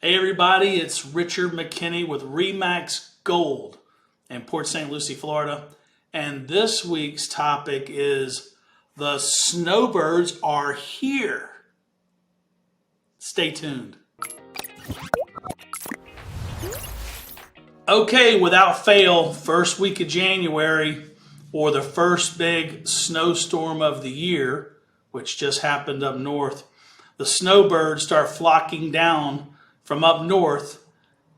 Hey everybody, it's Richard McKinney with Remax Gold in Port St. Lucie, Florida. And this week's topic is the Snowbirds are here. Stay tuned. Okay, without fail, first week of January, or the first big snowstorm of the year, which just happened up north, the snowbirds start flocking down from up north,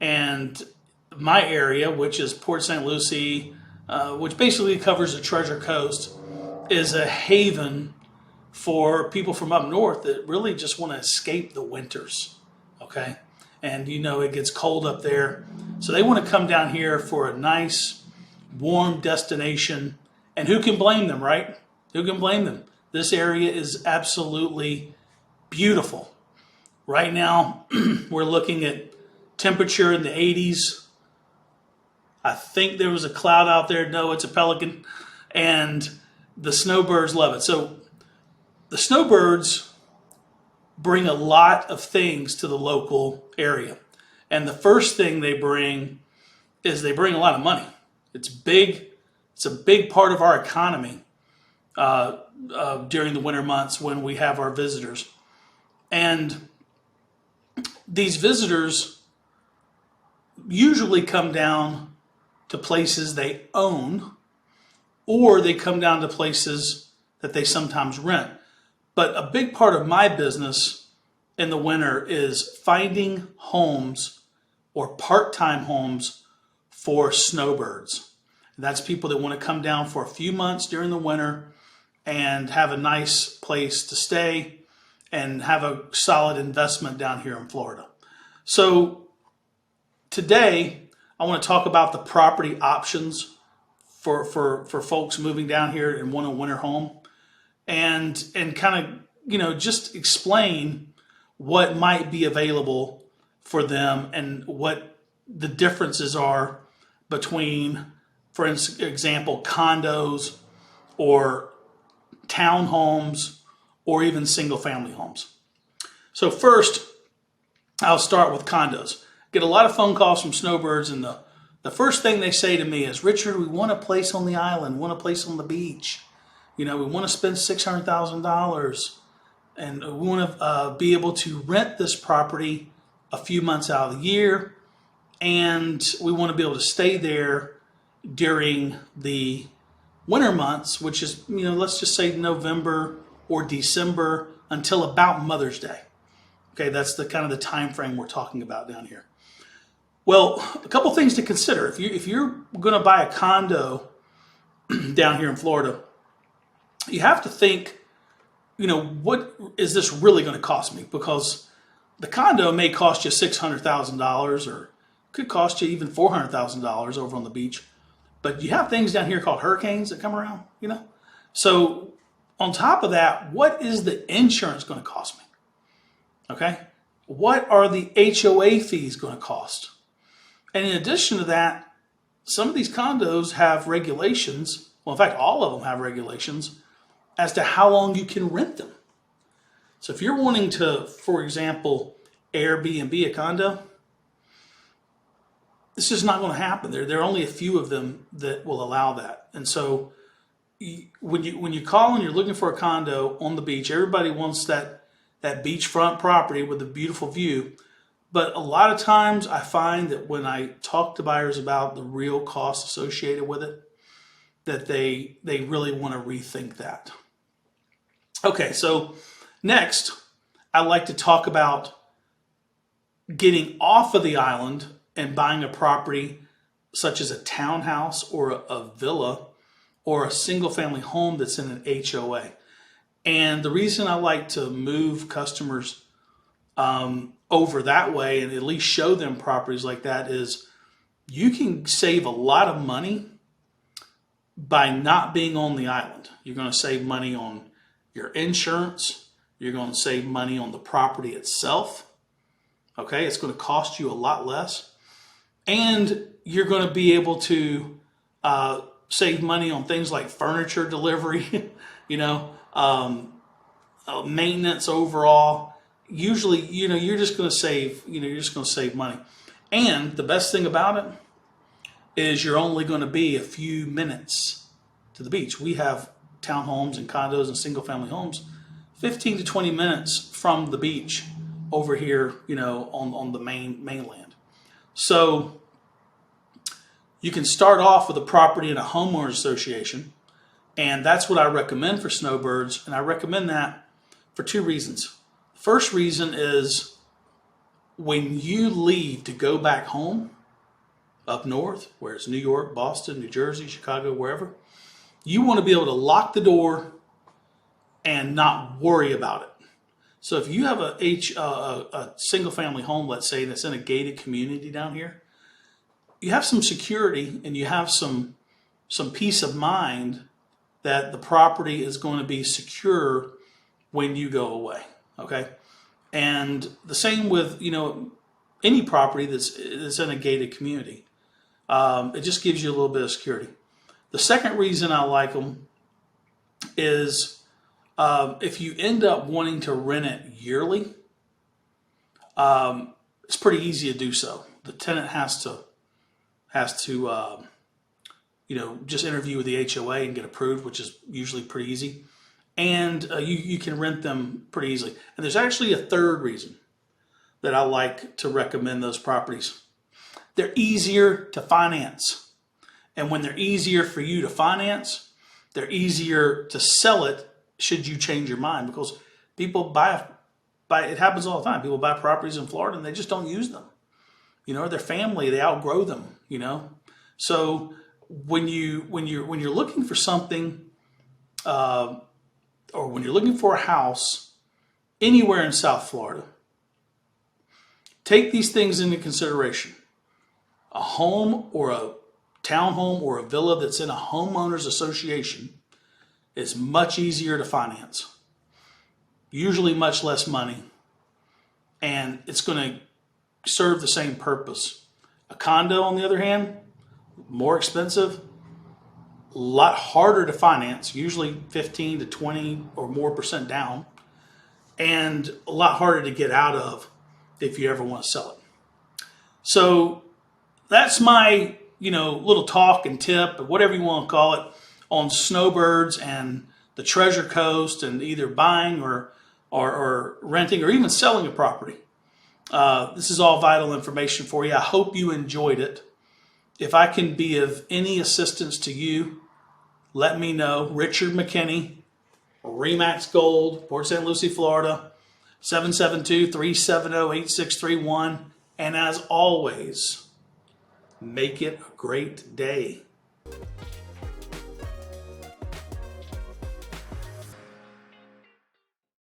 and my area, which is Port St. Lucie, which basically covers the Treasure Coast, is a haven for people from up north that really just want to escape the winters, okay? And you know it gets cold up there, so they want to come down here for a nice, warm destination. And who can blame them, right? Who can blame them? This area is absolutely beautiful. Right now, we're looking at temperature in the 80s. I think there was a cloud out there. No, it's a pelican. And the snowbirds love it. So the snowbirds bring a lot of things to the local area. And the first thing they bring is they bring a lot of money. It's big. It's a big part of our economy during the winter months when we have our visitors. And these visitors usually come down to places they own, or they come down to places that they sometimes rent. But a big part of my business in the winter is finding homes or part-time homes for snowbirds. That's people that want to come down for a few months during the winter and have a nice place to stay and have a solid investment down here in Florida. So today, I want to talk about the property options for folks moving down here and want a winter home, and kind of, just explain what might be available for them and what the differences are between, for example, condos or townhomes or even single family homes. So first, I'll start with condos. Get a lot of phone calls from snowbirds, and the first thing they say to me is, Richard, we want a place on the island, we want a place on the beach. We want to spend $600,000, and we want to be able to rent this property a few months out of the year, and we want to be able to stay there during the winter months, which is, let's just say November or December until about Mother's Day. Okay, that's the kind of the time frame we're talking about down here. Well, a couple things to consider. If you're going to buy a condo down here in Florida, you have to think, what is this really going to cost me? Because the condo may cost you $600,000 or could cost you even $400,000 over on the beach. But you have things down here called hurricanes that come around, So on top of that, what is the insurance going to cost me? Okay. What are the HOA fees going to cost? And in addition to that, some of these condos have regulations. Well, in fact, all of them have regulations as to how long you can rent them. So if you're wanting to, for example, Airbnb a condo, this is not going to happen. There are only a few of them that will allow that. And so when you call and you're looking for a condo on the beach, everybody wants that beachfront property with a beautiful view. But a lot of times I find that when I talk to buyers about the real costs associated with it, that they really want to rethink that. Okay, so next, I'd like to talk about getting off of the island and buying a property such as a townhouse or a villa or a single family home that's in an HOA. And the reason I like to move customers over that way and at least show them properties like that is you can save a lot of money by not being on the island. You're going to save money on your insurance. You're going to save money on the property itself. Okay, it's going to cost you a lot less. And you're going to be able to save money on things like furniture delivery, maintenance overall. usually, you're just going to save, money. And the best thing about it is you're only going to be a few minutes to the beach. We have townhomes and condos and single family homes 15 to 20 minutes from the beach over here, on the mainland. So you can start off with a property in a homeowners association, and that's what I recommend for Snowbirds, and I recommend that for two reasons. First reason is when you leave to go back home up north, where it's New York, Boston, New Jersey, Chicago, wherever, you want to be able to lock the door and not worry about it. So if you have a single family home, let's say, that's in a gated community down here, you have some security and you have some peace of mind that the property is going to be secure when you go away. Okay. And the same with, any property that's in a gated community. It just gives you a little bit of security. The second reason I like them is if you end up wanting to rent it yearly, it's pretty easy to do so. The tenant has to just interview with the HOA and get approved, which is usually pretty easy. And you can rent them pretty easily. And there's actually a third reason that I like to recommend those properties. They're easier to finance. And when they're easier for you to finance, they're easier to sell it should you change your mind, because people buy, it happens all the time. People buy properties in Florida and they just don't use them. Their family, they outgrow them, So when you're looking for something, or when you're looking for a house anywhere in South Florida, take these things into consideration. A home or a townhome or a villa that's in a homeowners association is much easier to finance, usually much less money, and it's going to serve the same purpose. A condo, on the other hand, more expensive, a lot harder to finance, usually 15 to 20 or more % down, and a lot harder to get out of if you ever want to sell it. So that's my, little talk and tip, or whatever you want to call it, on Snowbirds and the Treasure Coast, and either buying or renting or even selling a property. This is all vital information for you. I hope you enjoyed it. If I can be of any assistance to you, let me know. Richard McKinney, Remax Gold, Port St. Lucie, Florida, 772-370-8631. And as always, make it a great day.